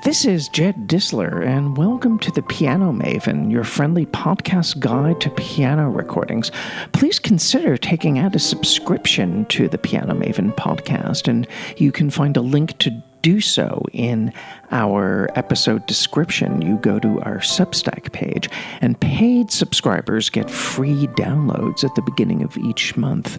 This is Jed Disler, and welcome to the Piano Maven, your friendly podcast guide to piano recordings. Please consider taking out a subscription to the Piano Maven podcast, and you can find a link to do so in our episode description. You go to our Substack page, and paid subscribers get free downloads at the beginning of each month.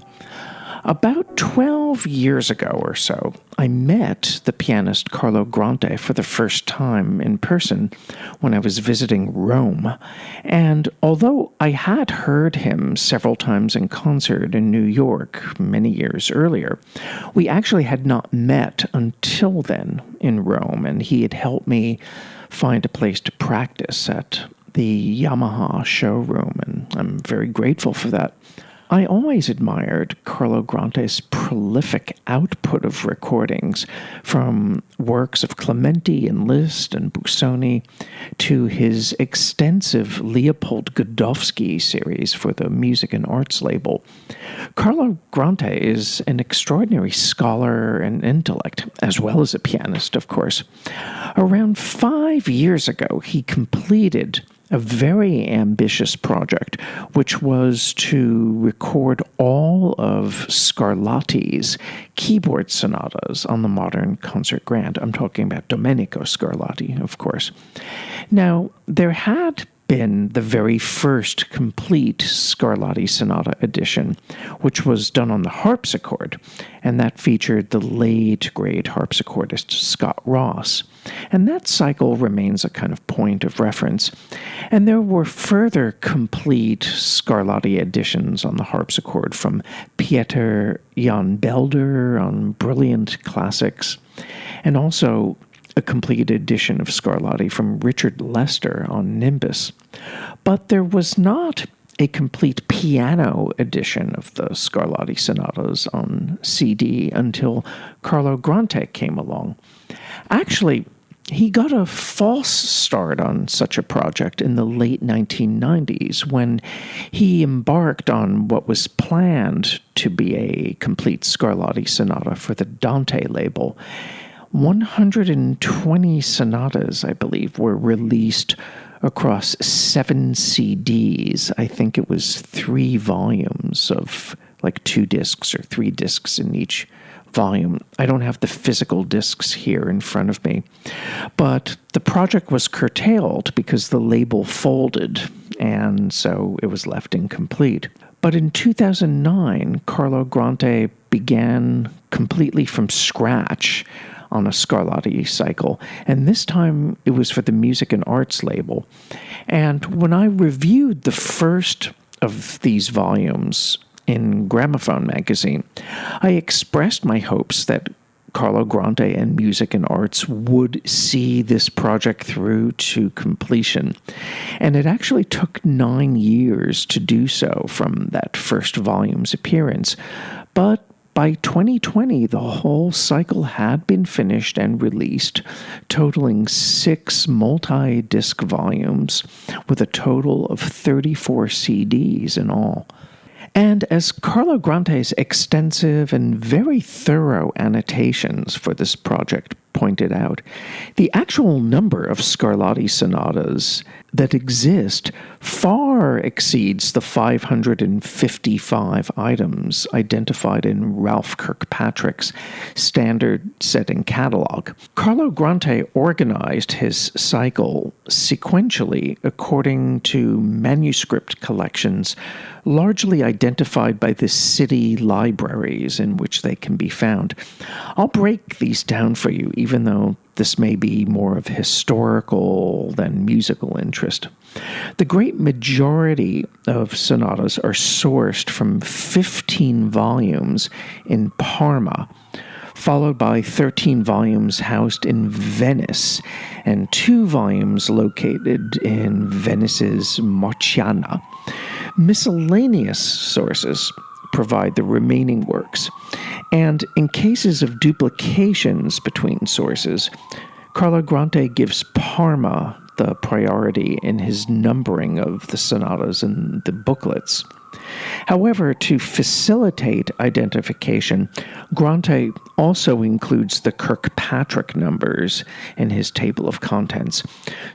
About 12 years ago or so, I met the pianist Carlo Grante for the first time in person when I was visiting Rome. And although I had heard him several times in concert in New York many years earlier, we actually had not met until then in Rome, and he had helped me find a place to practice at the Yamaha showroom, and I'm very grateful for that. I always admired Carlo Grante's prolific output of recordings, from works of Clementi and Liszt and Busoni to his extensive Leopold Godowsky series for the Music and Arts label. Carlo Grante is an extraordinary scholar and intellect, as well as a pianist, of course. Around 5 years ago, he completed a very ambitious project, which was to record all of Scarlatti's keyboard sonatas on the modern concert grand. I'm talking about Domenico Scarlatti, of course. Now, there had been the very first complete Scarlatti Sonata edition, which was done on the harpsichord, and that featured the late great harpsichordist Scott Ross. And that cycle remains a kind of point of reference. And there were further complete Scarlatti editions on the harpsichord from Pieter Jan Belder on Brilliant Classics, and also a complete edition of Scarlatti from Richard Lester on Nimbus. But there was not a complete piano edition of the Scarlatti sonatas on CD until Carlo Grante came along. Actually, he got a false start on such a project in the late 1990s when he embarked on what was planned to be a complete Scarlatti sonata for the Dante label. 120 sonatas, I believe, were released across 7 CDs. I think it was 3 volumes of like 2 discs or 3 discs in each volume. I don't have the physical discs here in front of me. But the project was curtailed because the label folded, and so it was left incomplete. But in 2009, Carlo Grante began completely from scratch on a Scarlatti cycle, and this time it was for the Music and Arts label. And when I reviewed the first of these volumes in Gramophone magazine, I expressed my hopes that Carlo Grante and Music and Arts would see this project through to completion. And it actually took 9 years to do so from that first volume's appearance. But by 2020, the whole cycle had been finished and released, totaling 6 multi-disc volumes with a total of 34 CDs in all. And as Carlo Grante's extensive and very thorough annotations for this project pointed out, the actual number of Scarlatti sonatas that exist far exceeds the 555 items identified in Ralph Kirkpatrick's standard setting catalog. Carlo Grante organized his cycle sequentially according to manuscript collections largely identified by the city libraries in which they can be found. I'll break these down for you, even though this may be more of historical than musical interest. The great majority of sonatas are sourced from 15 volumes in Parma, followed by 13 volumes housed in Venice, and 2 volumes located in Venice's Marciana. Miscellaneous sources provide the remaining works, and in cases of duplications between sources, Carlo Grante gives Parma the priority in his numbering of the sonatas and the booklets. However, to facilitate identification, Grante also includes the Kirkpatrick numbers in his table of contents.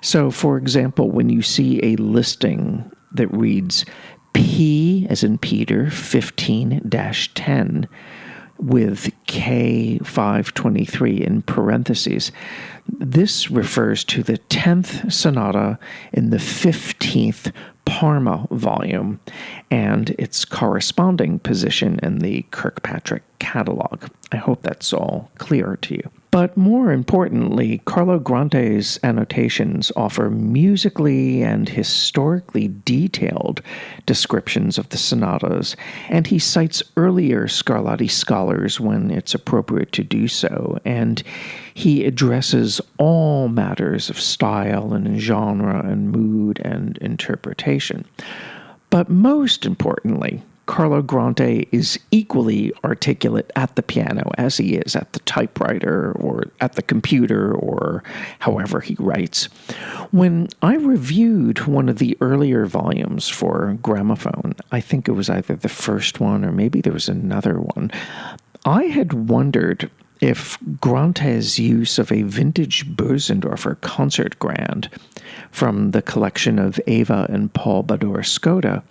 So, for example, when you see a listing that reads P as in Peter 15-10 with K523 in parentheses, this refers to the 10th sonata in the 15th Parma volume and its corresponding position in the Kirkpatrick catalog. I hope that's all clear to you. But more importantly, Carlo Grante's annotations offer musically and historically detailed descriptions of the sonatas, and he cites earlier Scarlatti scholars when it's appropriate to do so, and he addresses all matters of style and genre and mood and interpretation. But most importantly, Carlo Grante is equally articulate at the piano as he is at the typewriter or at the computer or however he writes. When I reviewed one of the earlier volumes for Gramophone, I think it was either the first one or maybe there was another one, I had wondered if Grante's use of a vintage Bösendorfer concert grand from the collection of Eva and Paul Bador-Skoda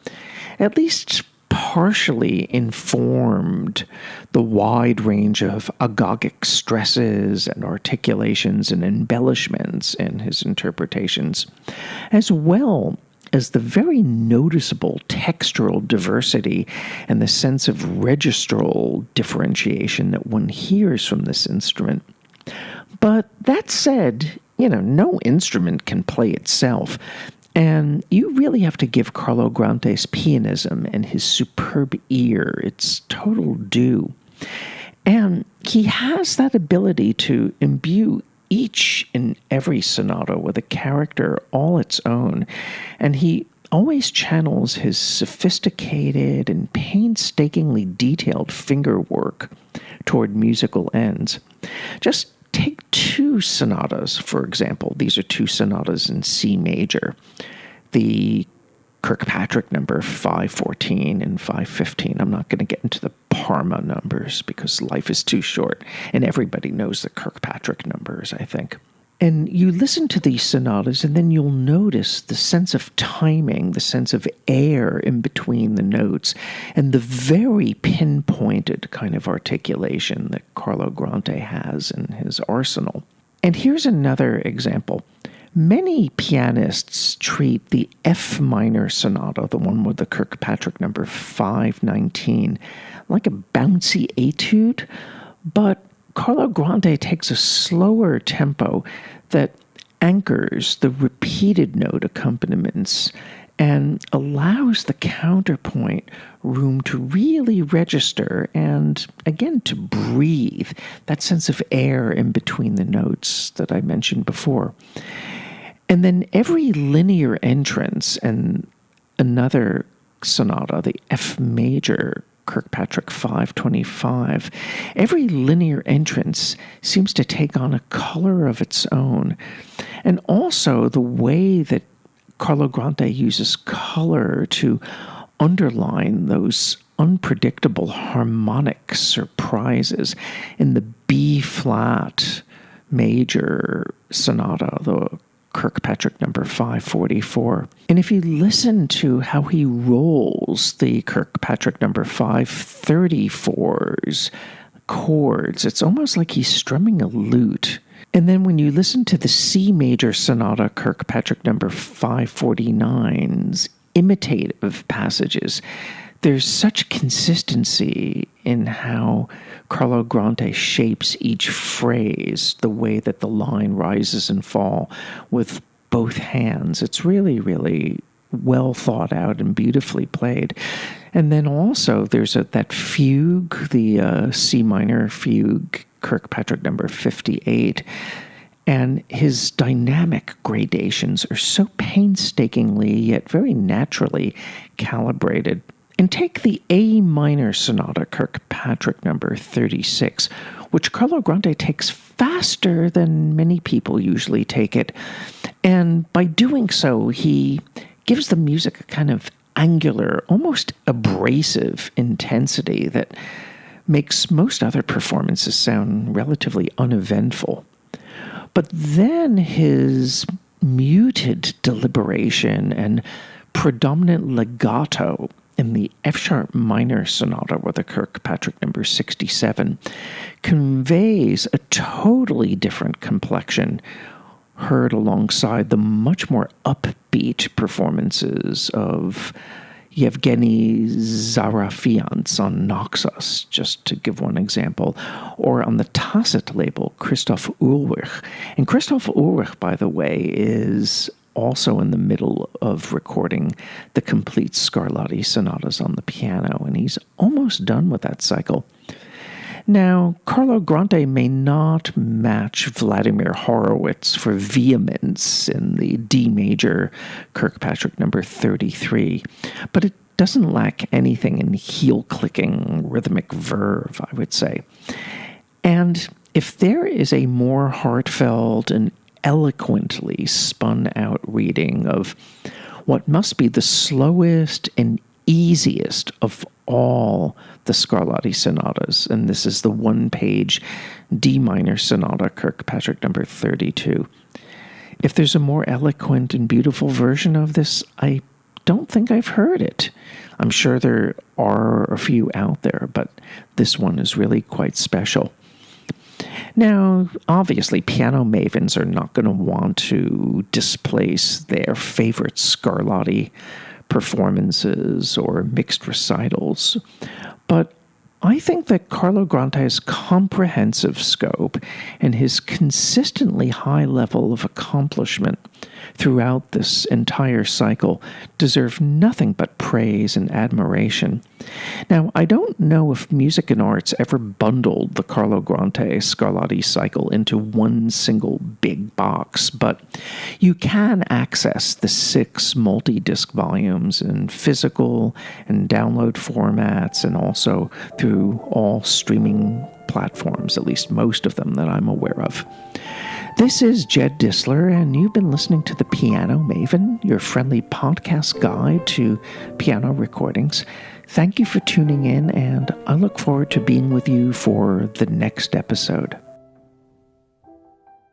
at least partially informed the wide range of agogic stresses and articulations and embellishments in his interpretations, as well as the very noticeable textural diversity and the sense of registral differentiation that one hears from this instrument. But that said, no instrument can play itself. And you really have to give Carlo Grante's pianism and his superb ear its total due. And he has that ability to imbue each and every sonata with a character all its own. And he always channels his sophisticated and painstakingly detailed finger work toward musical ends. Just take two sonatas, for example. These are two sonatas in C major. The Kirkpatrick number 514 and 515. I'm not going to get into the Parma numbers because life is too short, and everybody knows the Kirkpatrick numbers, I think. And you listen to these sonatas, and then you'll notice the sense of timing, the sense of air in between the notes, and the very pinpointed kind of articulation that Carlo Grante has in his arsenal. And here's another example. Many pianists treat the F minor sonata, the one with the Kirkpatrick number 519, like a bouncy etude, but Carlo Grante takes a slower tempo that anchors the repeated note accompaniments and allows the counterpoint room to really register and, again, to breathe, that sense of air in between the notes that I mentioned before. And then every linear entrance and another sonata, the F major Kirkpatrick 525, every linear entrance seems to take on a color of its own. And also the way that Carlo Grante uses color to underline those unpredictable harmonic surprises in the B-flat major sonata, the Kirkpatrick number 544. And if you listen to how he rolls the Kirkpatrick number 534's chords, it's almost like he's strumming a lute. And then when you listen to the C major sonata Kirkpatrick number 549's imitative passages, there's such consistency in how Carlo Grante shapes each phrase, the way that the line rises and falls with both hands. It's really, really well thought out and beautifully played. And then also there's that fugue, the C minor fugue, Kirkpatrick number 58, and his dynamic gradations are so painstakingly yet very naturally calibrated. And take the A minor sonata, Kirkpatrick number 36, which Carlo Grante takes faster than many people usually take it. And by doing so, he gives the music a kind of angular, almost abrasive intensity that makes most other performances sound relatively uneventful. But then his muted deliberation and predominant legato in the F-sharp minor sonata with the Kirkpatrick number 67 conveys a totally different complexion heard alongside the much more upbeat performances of Yevgeny Zarafian's on Noxus, just to give one example, or on the Tacit label, Christoph Ulrich. And Christoph Ulrich, by the way, is also in the middle of recording the complete Scarlatti sonatas on the piano, and he's almost done with that cycle. Now, Carlo Grante may not match Vladimir Horowitz for vehemence in the D major Kirkpatrick number 33, but it doesn't lack anything in heel-clicking rhythmic verve, I would say. And if there is a more heartfelt and eloquently spun-out reading of what must be the slowest and easiest of all the Scarlatti sonatas, and this is the one-page D minor sonata, Kirkpatrick number 32. If there's a more eloquent and beautiful version of this, I don't think I've heard it. I'm sure there are a few out there, but this one is really quite special. Now, obviously, piano mavens are not going to want to displace their favorite Scarlatti performances or mixed recitals, but I think that Carlo Grante's comprehensive scope and his consistently high level of accomplishment throughout this entire cycle deserve nothing but praise and admiration. Now, I don't know if Music and Arts ever bundled the Carlo Grante Scarlatti cycle into one single big box, but you can access the 6 multi-disc volumes in physical and download formats, and also through all streaming platforms, at least most of them that I'm aware of. This is Jed Disler, and you've been listening to The Piano Maven, your friendly podcast guide to piano recordings. Thank you for tuning in, and I look forward to being with you for the next episode.